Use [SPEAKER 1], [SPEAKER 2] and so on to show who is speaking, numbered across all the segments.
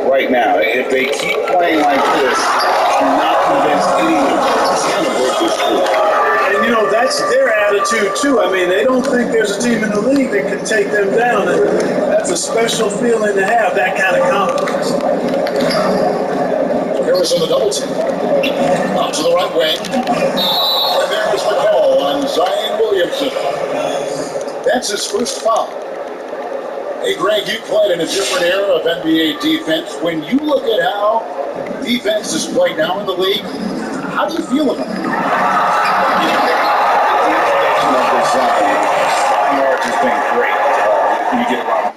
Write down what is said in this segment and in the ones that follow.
[SPEAKER 1] right now. If they keep playing like this, I'm not convinced anyone is going to break this streak.
[SPEAKER 2] And, you know, that's their attitude, too. I mean, they don't think there's a team in the league that can take them down. And that's a special feeling to have, that kind of confidence.
[SPEAKER 3] Harris on the double team. Out to the right wing. And there's the call on Zion Williamson. That's his first foul. Hey, Greg, you played in a different era of NBA defense. When you look at how defense is played now in the league, how do you feel about it?
[SPEAKER 1] Yards has been great. You get around.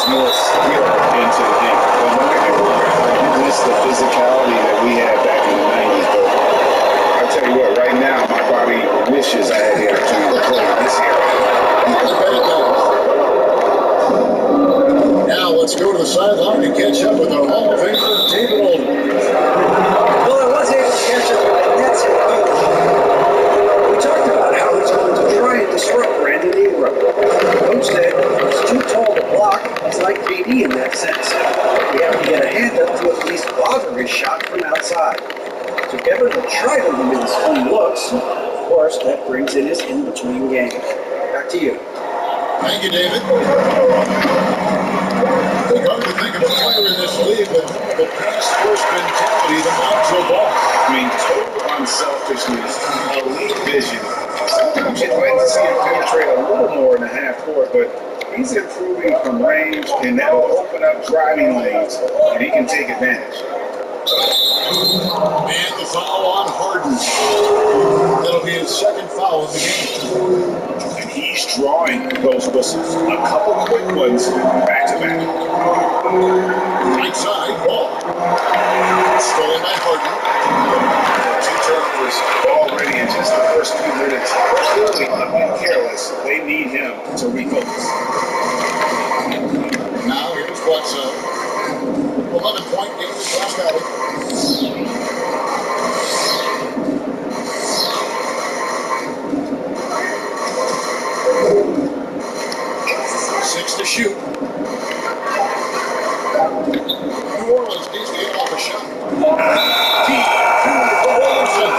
[SPEAKER 1] More skill into the game. You miss the physicality that we had back in the 90s, but I'll tell you what, right now, my body wishes I had the opportunity to play this year.
[SPEAKER 3] Now let's go to the sideline and catch up with our Hall of Famer, David Aldridge.
[SPEAKER 4] Well, I was able to catch up with the Nets head coach. We talked about how he's going to try and disrupt Brandon Ingram. Coach said he's too tall to block. He's like KD in that sense. We have to get a hand up to at least bother his shot from outside. So Kevin will try to limit his own looks. Of course, that brings in his in-between game. Back to you.
[SPEAKER 3] Thank you, David. It's hard to think of a player in this league with the pass-first mentality, the Lonzo Ball.
[SPEAKER 1] I mean, total unselfishness, elite vision. Sometimes you'd like to see him penetrate a little more in the half court, but he's improving from range, and that will open up driving lanes, and he can take advantage.
[SPEAKER 3] And the foul on Harden. That'll be his second foul of the game.
[SPEAKER 1] And he's drawing those whistles. A couple quick ones, back to back.
[SPEAKER 3] Right side, ball. Stolen by Harden.
[SPEAKER 1] 2 turnovers already in just the first few minutes. Clearly not careless. They need him to refocus.
[SPEAKER 3] Now here's what's 11-point game with Flash Valley. Six to shoot. New Orleans needs to get off a shot. Deep for Williamson.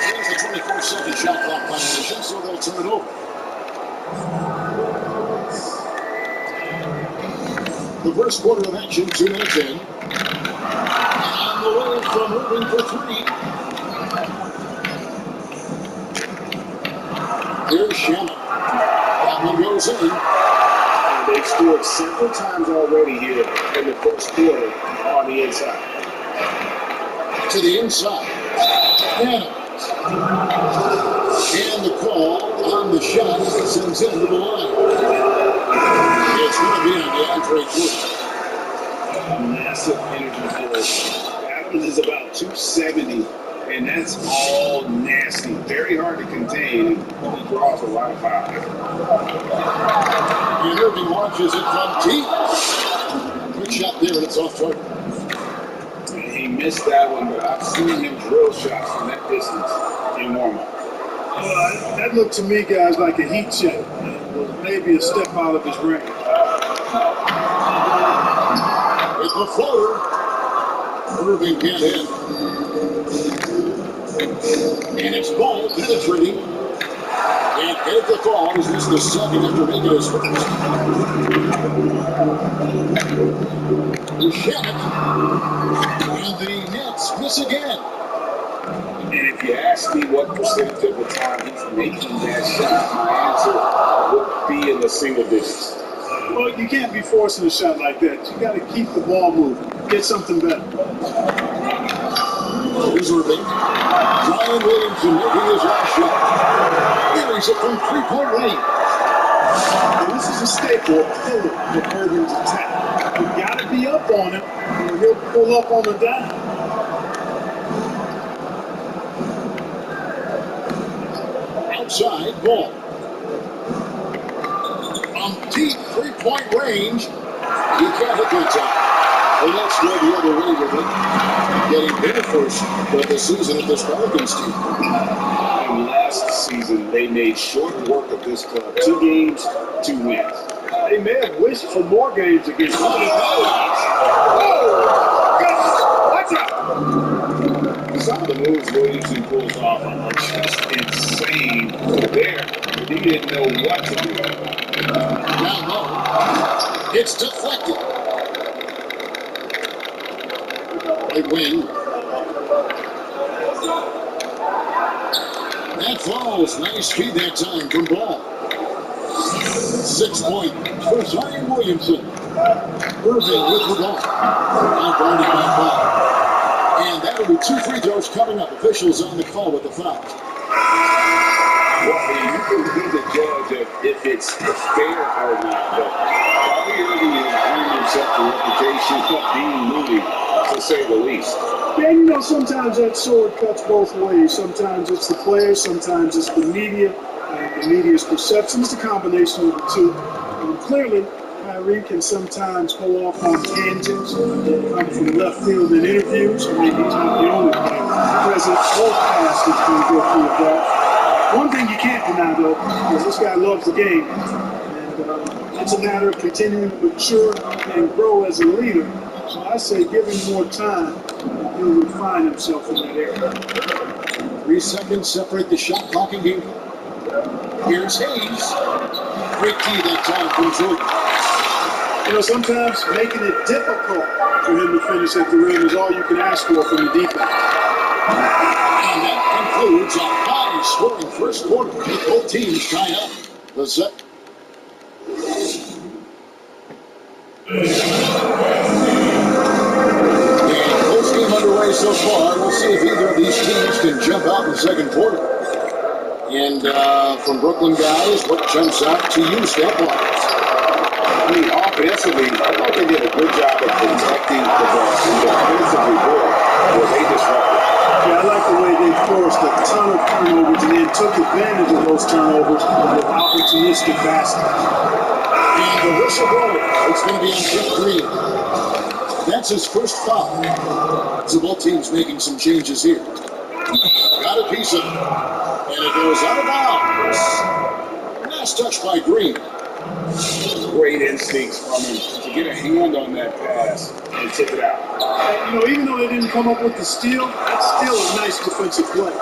[SPEAKER 3] Here's the 24-second shot clock violation, so they'll turn it over. The first quarter of action, 2 minutes in. On the way from Irving for 3. Here's Shannon. That one goes in.
[SPEAKER 1] They've scored several times already here in the first quarter on the inside.
[SPEAKER 3] To the inside. And the call on the shot sends him to the line. It's going to be on DeAndre Jordan.
[SPEAKER 1] Massive energy force. Adams is about 270, and that's all nasty. Very hard to contain. He draws a lot of fire.
[SPEAKER 3] And Irving launches it from deep. Good shot there, and it's off target.
[SPEAKER 1] He missed that one, but I've seen him drill shots from that distance in warm-up.
[SPEAKER 2] Well, that looked to me, guys, like a heat check. It was maybe a step out of his range.
[SPEAKER 3] With the floater, Irving can't hit. And it's ball penetrating. And get the call. Is this the second after making his first? The shot. And the Nets miss again.
[SPEAKER 1] And if you ask me what percentage of the time he's making that shot, my answer would be in the single digits.
[SPEAKER 2] Well, you can't be forcing a shot like that. You got to keep the ball moving. Get something better.
[SPEAKER 3] Here's Irving. Zion Williamson making his last shot. Here he's it from three-point range.
[SPEAKER 2] Well, this is a staple, a pillar of Irving's attack. You got to be up on it, or he'll pull up on the dime.
[SPEAKER 3] Outside ball. From deep three-point range, he can't hit the top. And let's go the other way with it. Getting their first of the season of this Pelicans team.
[SPEAKER 1] And last season, they made short work of this club. 2 games, 2 wins.
[SPEAKER 2] They may have wished for more games against him.
[SPEAKER 1] Watch out! Some of the moves Williamson pulls off are just insane. There, he didn't know what to do.
[SPEAKER 3] Down low. It's deflected. Right wing. That falls. Nice speed that time from Ball. 6 point for Zion Williamson. Irving with the ball. Now guarded by Ball. And that'll be 2 free throws coming up. Officials on the call with the foul.
[SPEAKER 1] Well, you can be the judge of if it's fair or not, but Kyrie Irving is earning himself the reputation of being moody, to say the least.
[SPEAKER 2] Yeah, you know, sometimes that sword cuts both ways. Sometimes it's the players, sometimes it's the media, and the media's perception. It's a combination of the two. Clearly, Kyrie can sometimes go off on tangents, come from left field in interviews. I mean, he's not the only player present or past that's going to go through that. One thing you can't deny, though, is this guy loves the game. And it's a matter of continuing to mature and grow as a leader. So I say give him more time, and he'll refine himself in that area.
[SPEAKER 3] 3 seconds separate the shot clock and game. Here's Hayes. Great key that time from Jordan.
[SPEAKER 2] You know, sometimes making it difficult for him to finish at the rim is all you can ask for from the defense.
[SPEAKER 3] And that concludes a high-scoring first quarter with both teams tied up. The set. Underway so far. We'll see if either of these teams can jump out in the second quarter. And from Brooklyn guys, what jumps out to you, stat-wise?
[SPEAKER 1] I mean, offensively, I thought they did a good job of protecting the ball. And defensively, where they disrupted.
[SPEAKER 2] Yeah, I like the way they forced a ton of turnovers and then took advantage of those turnovers with opportunistic baskets.
[SPEAKER 3] And the whistle blows. It's going to be on Jeff Green. That's his first foul. So both teams making some changes here. Got a piece of it. And it goes out of bounds. Last touch by Green.
[SPEAKER 1] Great instincts from him to get a hand on that pass and tip it out.
[SPEAKER 2] You know, even though they didn't come up with the steal, that's still a nice defensive play.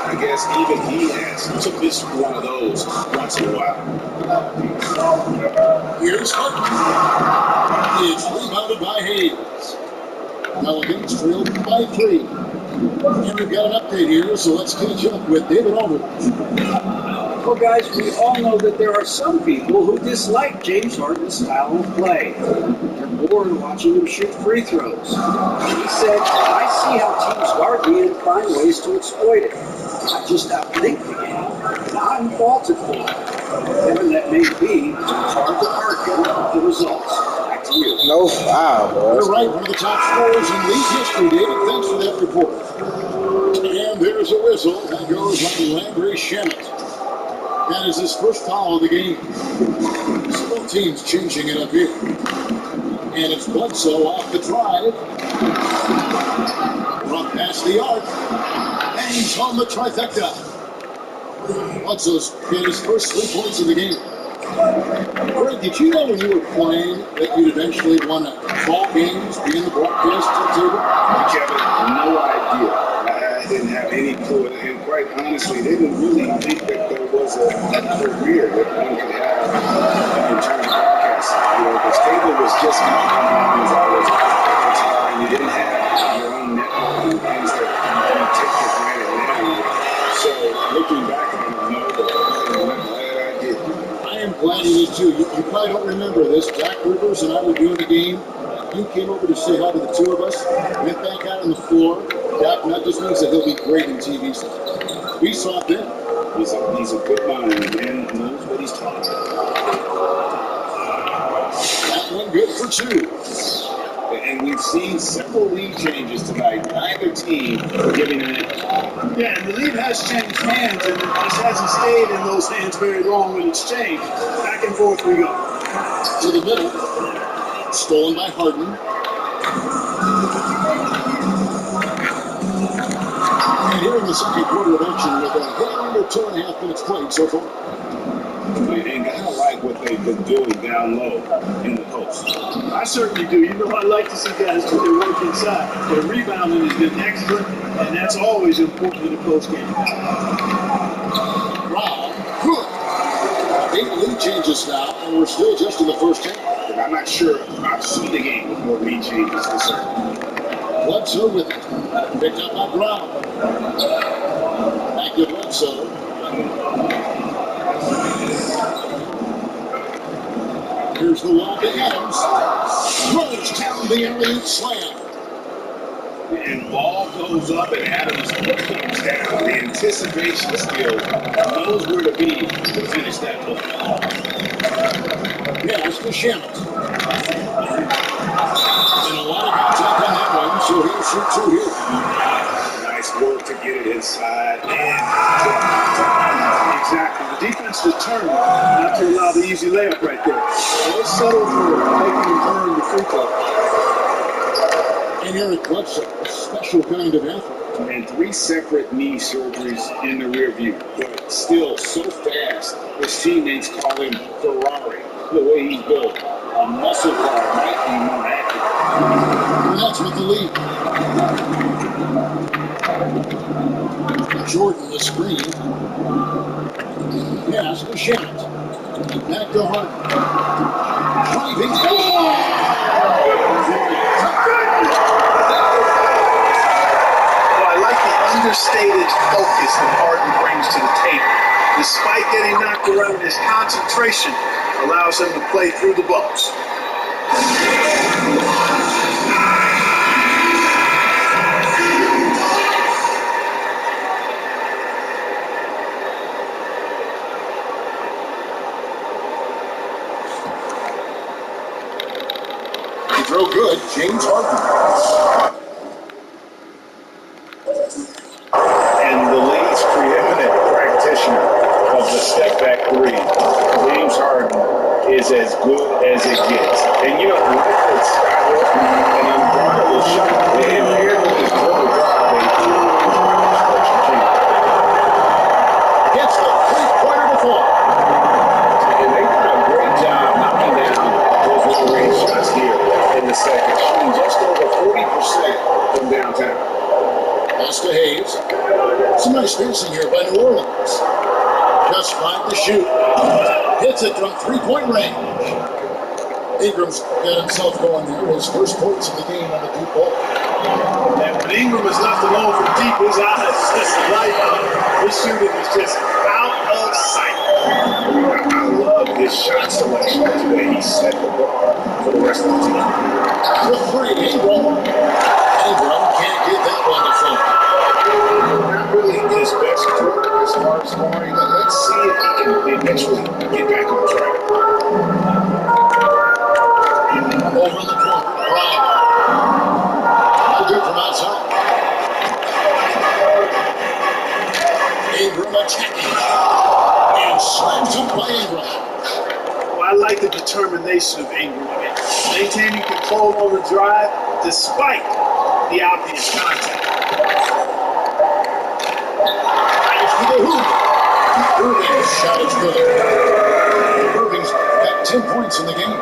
[SPEAKER 1] I guess even he has to miss one of those once in a while.
[SPEAKER 3] Here's Hutton. It's rebounded by Hayes. Pelicans trailed by 3. And we've got an update here, so let's catch up with David Aldridge.
[SPEAKER 4] Well, guys, we all know that there are some people who dislike James Harden's style of play. They're bored watching him shoot free throws. He said, I see how teams guard me and find ways to exploit it. I just outthink the game, and I'm faulted for it. Whatever that may be, it's hard to argue with the results. Back to you.
[SPEAKER 5] No foul, bro.
[SPEAKER 3] You're right, one of the top scorers in league history, David. Thanks for that report. And there's a whistle that goes on Landry Shamet. That is his first foul of the game. So both teams changing it up here. And it's Bledsoe off the drive. Run past the arc. And he's on the trifecta. Bledsoe's hit his first 3 points of the game. Greg, did you know when you were playing that you'd eventually want to call games, be in the broadcast table?
[SPEAKER 1] Kevin, no idea. I didn't have any clue. And quite honestly, they didn't really think that there was a career that one could have in terms of broadcasting. You know, this cable was just coming on as I was retiring. You didn't have your own network and things that you take for granted now. So looking back, I don't know, but I'm glad I did.
[SPEAKER 3] I am glad you did too. You probably don't remember this. Jack Rivers and I were doing a game. You came over to say hi to the two of us, went back out on the floor. That just means that he'll be great in TV. We saw it then.
[SPEAKER 1] He's a good mind and knows what he's talking about.
[SPEAKER 3] That one good for two.
[SPEAKER 1] And we've seen several league changes tonight. Neither team giving it.
[SPEAKER 2] Yeah, and the lead has changed hands, and it just hasn't stayed in those hands very long when it's changed. Back and forth we go.
[SPEAKER 3] To the middle. Stolen by Harden. And here in the second quarter of action with a little under 2.5 minutes played so far.
[SPEAKER 1] And kind of like what they've been doing down low in the post.
[SPEAKER 2] I certainly do. You know, I like to see guys do their work inside. Their rebounding has been excellent, and that's always important in the post game.
[SPEAKER 3] Wow. Good. 8 lead changes now, and we're still just in the first half.
[SPEAKER 1] But I'm not sure I've seen the game with more lead changes concerned.
[SPEAKER 3] Bledsoe with it. Picked up by Brown. Back to Bledsoe. Here's the wall to Adams. Throws down the alley-oop slam.
[SPEAKER 1] And ball goes up and Adams comes down. The anticipation skill knows where to be to finish that play.
[SPEAKER 3] Yes, to Shamet. And a lot of contact on that one, so he'll shoot two here.
[SPEAKER 1] Nice work to get it inside and
[SPEAKER 2] Exactly. The defense determined not to allow the easy layup right there. They'll settle for making him earn the free throw.
[SPEAKER 3] And Eric Bledsoe, a special kind of athlete.
[SPEAKER 1] and 3 separate knee surgeries in the rear view. But still so fast, his teammates call him Ferrari. The way he's built, a muscle car might be more accurate.
[SPEAKER 3] And that's with the lead. Jordan the screen. Pass to Shamet. Back to Harden. Driving.
[SPEAKER 2] Understated focus that Harden brings to the table. Despite getting knocked around, his concentration allows him to play through the bumps.
[SPEAKER 3] He throw good, James Harden.
[SPEAKER 1] Step back 3. James Harden is as good as it gets. And you know, it's an unguardable shot. And paired with his dribble drive,
[SPEAKER 3] gets the 3-pointer to fall.
[SPEAKER 1] And they did a great job knocking down those mid-range shots here in the second, shooting just over 40% from downtown.
[SPEAKER 3] Pass to Hayes. Some nice spacing here by New Orleans. Just 5 to shoot. Hits it from 3-point range. Ingram's got himself going there. His first points of the game on the deep ball.
[SPEAKER 2] And when Ingram is left alone from deep, his eyes just light up. His shooting is just out
[SPEAKER 1] of sight. I love his shot selection, the way he set the bar for the rest of the team.
[SPEAKER 3] The three, Ingram. Ingram can't get that one to fall.
[SPEAKER 1] Not really his best quarter as far as scoring, but let's see if he can eventually get back on track.
[SPEAKER 3] Over in the corner, Bryant. No good from outside. Ingram attacking. And slams him by Ingram.
[SPEAKER 2] Well, I like the determination of Ingram. I mean, maintaining control on the drive despite the obvious contact.
[SPEAKER 3] For the hoop. Irving's shot is good. Irving's got 10 points in the game.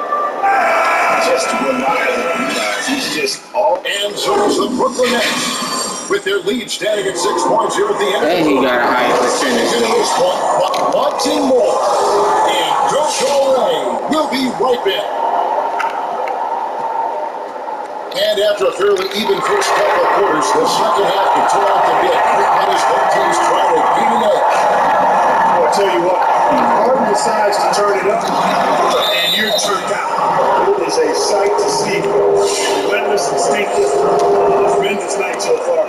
[SPEAKER 1] Just reliable, guys. He's just all.
[SPEAKER 3] And so is the Brooklyn Nets with their lead standing at 6 points here at the end.
[SPEAKER 5] And he got a high percentage.
[SPEAKER 3] Getting this one, but wanting more. And Coach Olay will be right back. And after a fairly even first couple of quarters, the second half can turn out to be a quick as both teams try to gain an edge.
[SPEAKER 2] Well, I tell you what, Harden decides to turn it up, and you're turned out. It is a sight to see. Relentless, instinctive, tremendous night so far.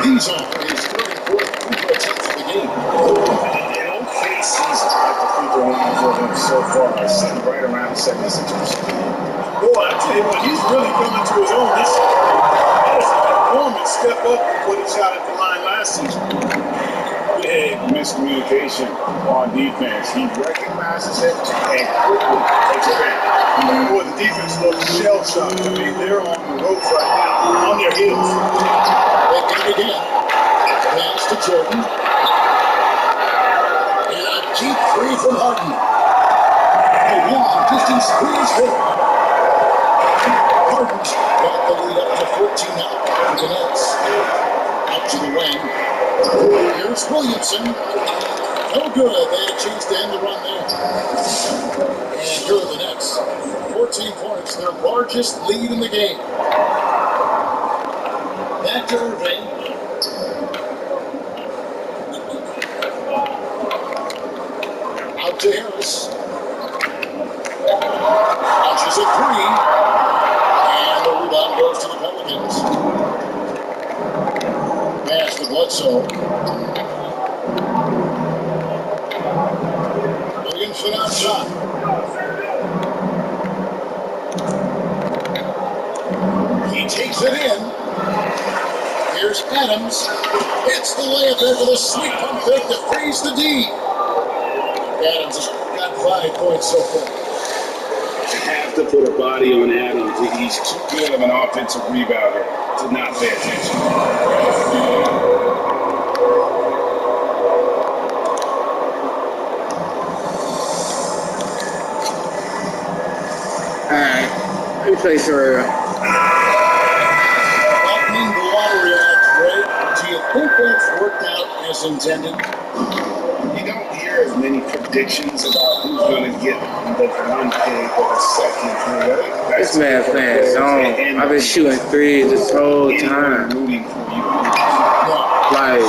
[SPEAKER 3] These are his 34th free throw attempts of the game.
[SPEAKER 1] An okay season at the free throw line for him so far. Sitting right around 76%.
[SPEAKER 2] Boy, I tell you what, he's really coming to his own. That is an enormous step up from what he shot at the line last season.
[SPEAKER 1] Big miscommunication on defense. He recognizes it and quickly takes it back.
[SPEAKER 2] Boy, the defense looks shell-shocked. I mean, they're on the ropes right now, on their heels.
[SPEAKER 3] They get it again. Pass to Jordan. And a deep three from Harden. A long distance three is good. Harden's got the lead up to 14 now for the Nets. Up to the wing. Here's Williamson. No good. They had a chance to end the run there. And here are the Nets. 14 points, their largest lead in the game. Back to Irving. Out to Harris. Launches a three. And the rebound goes to the Pelicans. Pass to Bledsoe. Williamson outside. He takes it in. Here's Adams. Hits the layup there for the sweep pump fake to freeze the D. Adams has got 5 points so far.
[SPEAKER 1] You have to put a body on Adams. He's too good of an offensive rebounder to not pay attention.
[SPEAKER 5] Alright, let me play for
[SPEAKER 3] Opening the lottery odds, Ray. Do you think that's worked out as intended?
[SPEAKER 1] You don't hear as many predictions about who's going to get the one pick or the second pick.
[SPEAKER 5] this man playing zone. I've been shooting threes this whole time.
[SPEAKER 1] Rooting for you.
[SPEAKER 5] Like,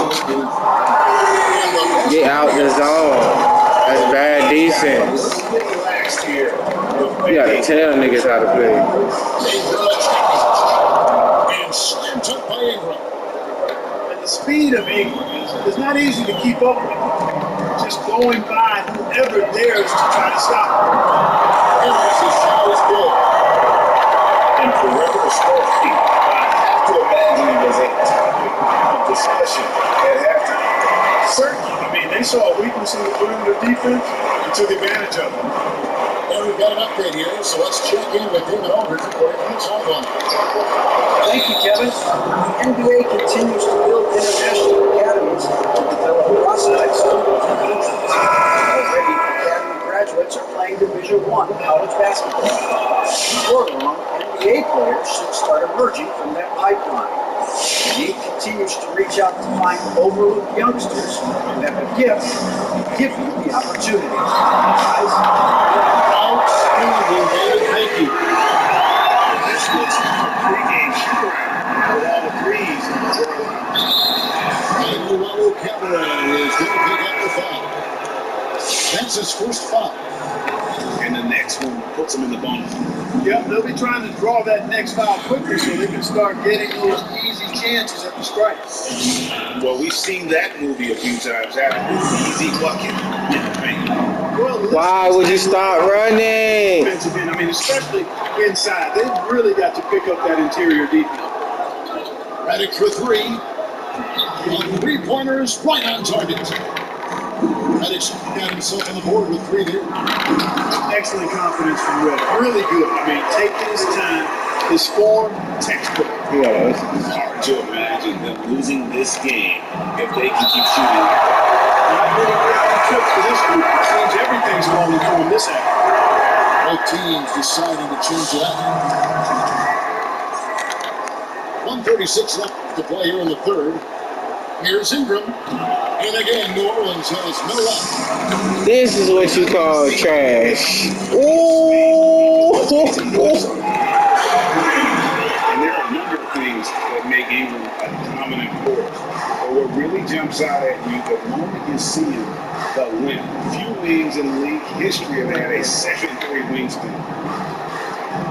[SPEAKER 5] get out the zone. That's bad defense.
[SPEAKER 1] Last year,
[SPEAKER 5] You gotta tell niggas how to play.
[SPEAKER 3] And slammed up by Ingram.
[SPEAKER 2] And the speed of Ingram is not easy to keep up with. Just going by whoever dares to try to stop him.
[SPEAKER 3] Harris' shot is good.
[SPEAKER 1] And for regular score feet, I have to imagine it was a topic of discussion at halftime.
[SPEAKER 2] Certainly, I mean, they saw a weakness in the perimeter defense and took advantage of it.
[SPEAKER 3] And we've got an update here, so let's check in with David Aldridge reporting from his home.
[SPEAKER 4] Thank you, Kevin. The NBA continues to build international academies to develop prospects for local countries. Already, academy graduates are playing Division I college basketball. Before long, NBA players should start emerging from that pipeline. The league continues to reach out to find overlooked youngsters who have a gift and give you the opportunity. Guys,
[SPEAKER 3] Outstanding, David. Thank you.
[SPEAKER 1] This was a pregame shoot with all the threes.
[SPEAKER 3] And Luau Cameron is going to pick up the foul. his first foul.
[SPEAKER 1] And the next one puts him in the bonus.
[SPEAKER 2] Yep, they'll be trying to draw that next foul quickly so they can start getting those easy chances at the strikes.
[SPEAKER 1] Well, we've seen that movie a few times. That easy bucket in the paint.
[SPEAKER 2] Well,
[SPEAKER 5] Why would you start running?
[SPEAKER 2] Defensive end, I mean, especially inside. They've really got to pick up that interior defense.
[SPEAKER 3] Redick for three. On three-pointers, right on target. Redick's got himself on the board with three there.
[SPEAKER 2] Excellent confidence from Redick. Really good. I mean, taking his time. His form, textbook.
[SPEAKER 5] Yeah.
[SPEAKER 1] It's hard to imagine them losing this game if they can keep shooting like that.
[SPEAKER 2] Not many reality trips for this group. It seems everything's falling from this end.
[SPEAKER 3] Both teams deciding to change it up. 1:36 left to play here in the third. Here's Ingram. And again, New Orleans has no luck.
[SPEAKER 5] This is what you call trash. Ooh.
[SPEAKER 1] And there are a number of things that make Ingram a dominant force. But what really jumps out at you the moment you see him, the win. Few wings in league history have had a 7-3 wingspan.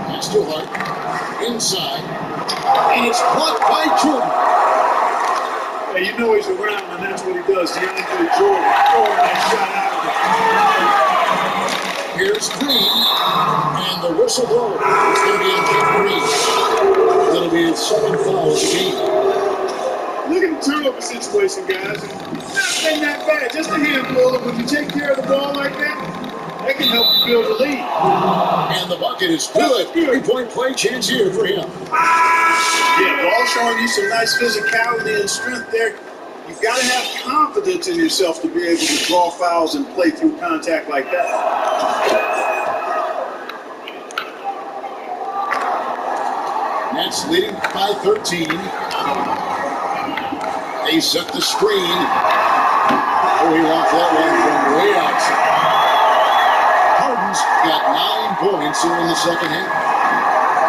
[SPEAKER 3] That's too hard. Inside. And it's blocked by Jordan.
[SPEAKER 2] Hey, you know he's around, and that's what he does. DeAndre Jordan throwing that shot out of it.
[SPEAKER 3] Here's Green. And the whistle blows. It's going to be on Jeff Green. That'll be his second foul of the game.
[SPEAKER 2] Look at the turnover situation, guys. It's not been that bad. Just a handful. When you take care of the ball like that, that can help you build a lead.
[SPEAKER 3] And the bucket is good. 3-point play chance here for him.
[SPEAKER 2] Yeah, ball showing you some nice physicality and strength there. You've got to have confidence in yourself to be able to draw fouls and play through contact like that.
[SPEAKER 3] Nets leading by 13. They set the screen. Oh, he lost that one from way outside. Harden's got 9 points here in the second half.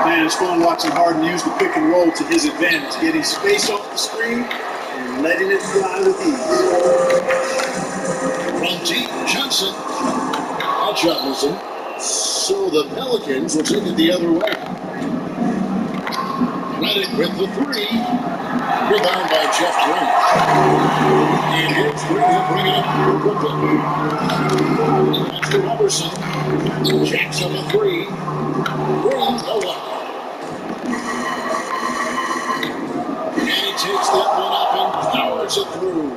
[SPEAKER 2] Man, it's fun watching Harden use the pick and roll to his advantage, getting space off the screen and letting it fly with ease.
[SPEAKER 3] From T. Johnson. That shot was in. So the Pelicans will take it the other way. Redick with the three. Rebound by Jeff Green. And here's Green to bring it up for Brooklyn. That's to Robertson. Jacks on the three. Green, no luck. And he takes that one up and powers it through.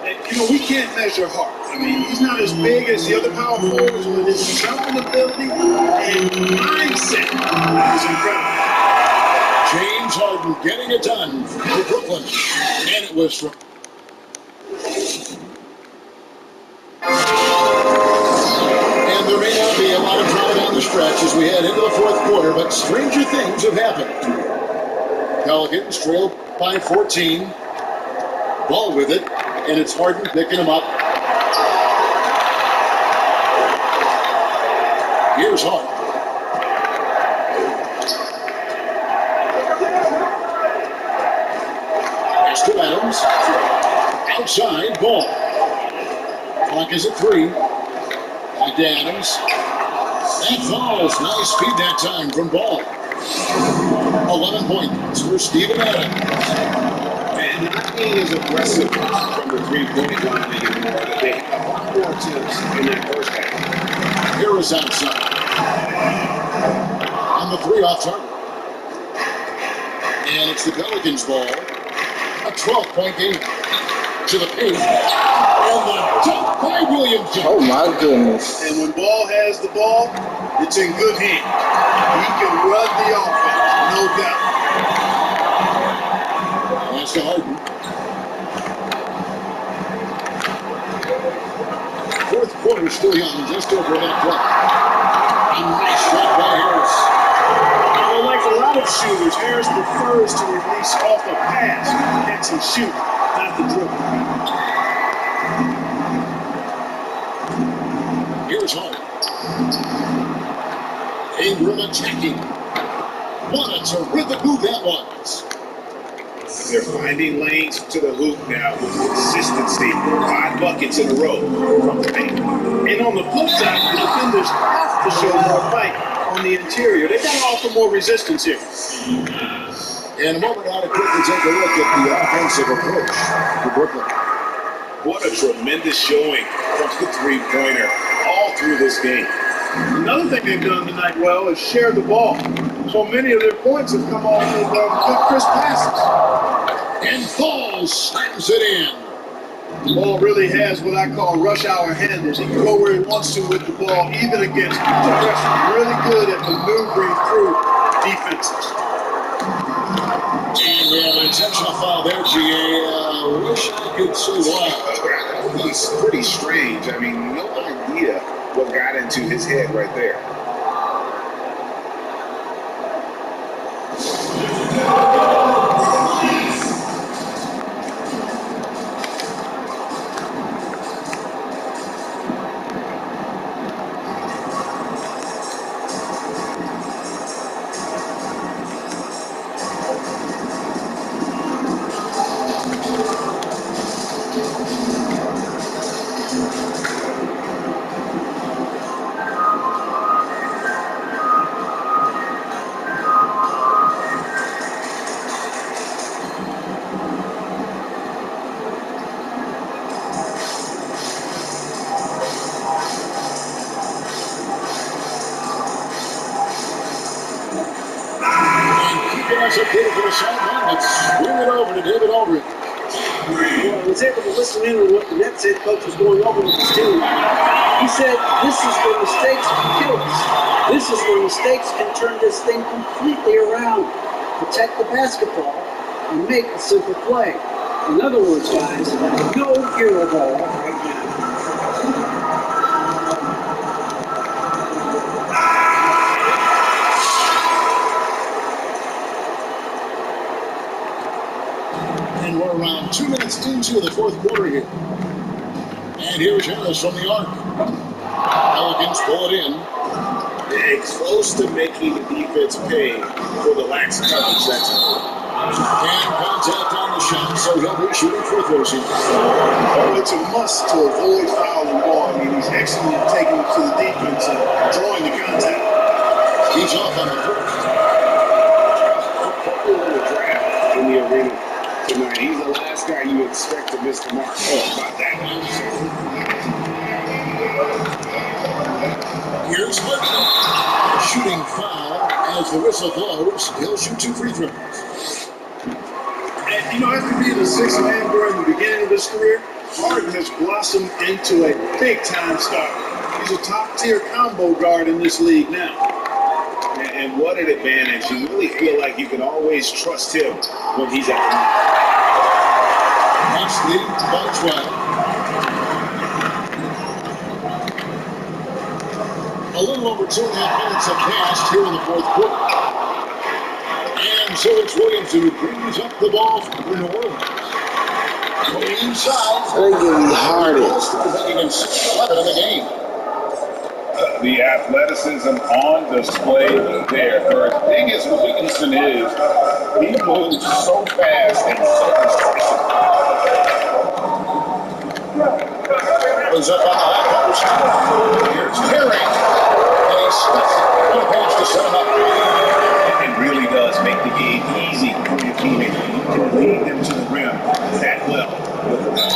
[SPEAKER 2] And, you know, we can't measure Hart. I mean, he's not as big as the other power forwards, but his jumping ability and mindset is incredible.
[SPEAKER 3] James Harden getting it done for Brooklyn. And it was from... And there may not be a lot of drama down the stretch as we head into the fourth quarter, but stranger things have happened. Pelicans trail by 14. Ball with it, and it's Harden picking him up. Here's Harden. Pass to Adams. Outside, ball. Clock is at 3. Back to Adams. That falls. Nice feed that time from Ball. 11 points for Steven Adams.
[SPEAKER 1] And not being as aggressive from the three-point line anymore. They had a lot more attempts in that first half.
[SPEAKER 3] Harris outside. On the 3 off target. And it's the Pelicans ball. A 12-point game. To the paint. And the dunk by Williamson.
[SPEAKER 5] Oh my goodness.
[SPEAKER 2] And when Ball has the ball, it's in good hands. He can run the offense, no doubt.
[SPEAKER 3] That's to Harden. Fourth quarter still young, just over that clock. A nice shot by Harris.
[SPEAKER 2] Well, like a lot of shooters, Harris prefers to release off a pass, catch and shoot, not the dribble.
[SPEAKER 3] Here's Harden. Ingram attacking. What a terrific move that was.
[SPEAKER 1] They're finding lanes to the hoop now with consistency. 5 buckets in a row from the paint.
[SPEAKER 2] And on the flip side, the defenders have to show more fight on the interior. They've got to offer more resistance here.
[SPEAKER 3] In a moment, now to quickly take a look at the offensive approach for Brooklyn.
[SPEAKER 1] What a tremendous showing from the three-pointer all through this game.
[SPEAKER 2] Another thing they've done tonight well is share the ball. So many of their points have come off of good crisp passes.
[SPEAKER 3] And Falls slams it in.
[SPEAKER 2] The ball really has what I call rush hour handles. He can go where he wants to with the ball, even against pressure. Really good at maneuvering through defenses.
[SPEAKER 3] And we have an intentional foul there, GA. Wish I could say why.
[SPEAKER 1] He's pretty strange. I mean, no idea what got into his head right there.
[SPEAKER 3] That's a kid for the sideline. Let's swing it over to David Aldridge.
[SPEAKER 4] Well, I was able to listen in on what the Nets head coach was going over with his team. He said, this is where mistakes can kill us. This is where mistakes can turn this thing completely around. Protect the basketball and make a simple play. In other words, guys, no hero ball right now.
[SPEAKER 3] And we're around 2 minutes into the fourth quarter here. And here's Harris from the arc. Pelicans pull it in.
[SPEAKER 1] It's close to making the defense pay for the lax coverage that's
[SPEAKER 3] And contact on the shot, so he'll be shooting free throws here.
[SPEAKER 2] Oh, it's a must to avoid fouling ball. I mean, he's excellent at taking it to the defense and drawing the contact.
[SPEAKER 3] He's off on the first.
[SPEAKER 1] popular draft in the arena tonight. He's the last guy you expect to miss the mark. Oh, about that.
[SPEAKER 3] Here's Hudson. Shooting foul as the whistle blows. He'll shoot 2 free throws.
[SPEAKER 2] And, you know, after being a sixth man during the beginning of his career, Harden has blossomed into a big-time star. He's a top-tier combo guard in this league now.
[SPEAKER 1] And what an advantage. You really feel like you can always trust him when he's at the line.
[SPEAKER 3] That's lead by 12. A little over 2.5 minutes have passed here in the fourth quarter. And so it's Williams who brings up the ball for New Orleans. Going inside.
[SPEAKER 5] They give me hardest.
[SPEAKER 3] Making him 6-11 in the game.
[SPEAKER 1] The athleticism on display there. For as big as Williamson is, he moves so fast and so decisive.
[SPEAKER 3] Was up on the high post. Here's Terry. And he stuffs it. One page to set him up.
[SPEAKER 1] It really does make the game easy for your teammate. You can lead them to the rim that well with the ball.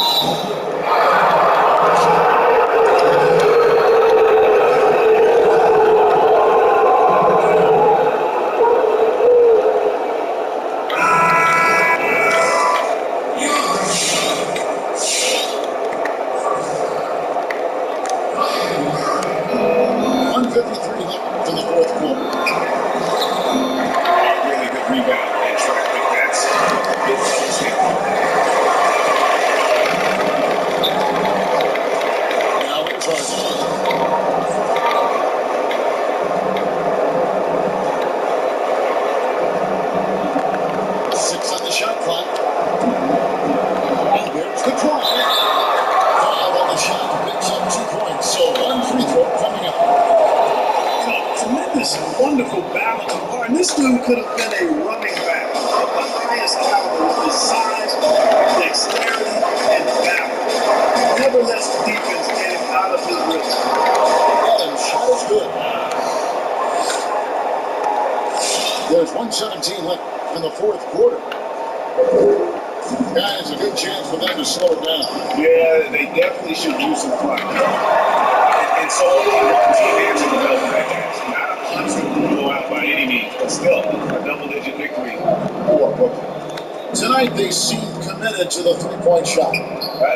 [SPEAKER 2] this wonderful balance of power. And this dude could have been a running back of the highest caliber with his size, dexterity, and balance. Never lets the defense get him out of his rhythm.
[SPEAKER 3] And shot is good. There's 1:17 left in the fourth quarter. Guys, a good chance for them to slow it down.
[SPEAKER 1] Yeah, they definitely should use some clock. And so one team answered the bell for that pass. Not a constant blowout by any means, but still a double-digit victory for Brooklyn.
[SPEAKER 3] Tonight, they seem committed to the three-point shot.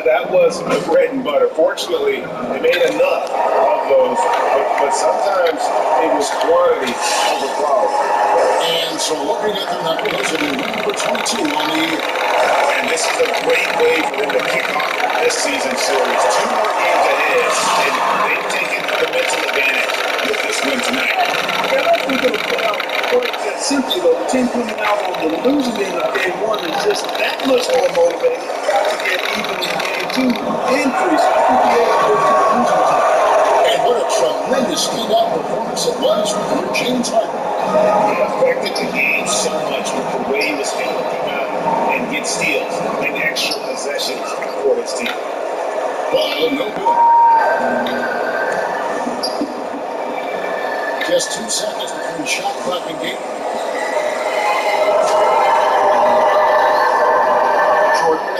[SPEAKER 1] That was the bread and butter. Fortunately, they made enough of those, but sometimes it was quantity over quality.
[SPEAKER 3] And so looking at the numbers, it is number 22 on the year.
[SPEAKER 1] And this is a great way for them to kick off this season series. 2 more games ahead, and they've taken the mental advantage with this win tonight.
[SPEAKER 2] I don't think it'll put out quite that simply, though. The team coming out on the losing end of game 1 is just that much more motivated to get even in game 2 increase. I think the edge goes to the losing team.
[SPEAKER 3] And what a tremendous standout performance it was for James Harden.
[SPEAKER 1] He affected the game so much with the way he was able to come out and get steals and extra possessions for his team.
[SPEAKER 3] Ball no good. Just 2 seconds between shot clock and game. Jordan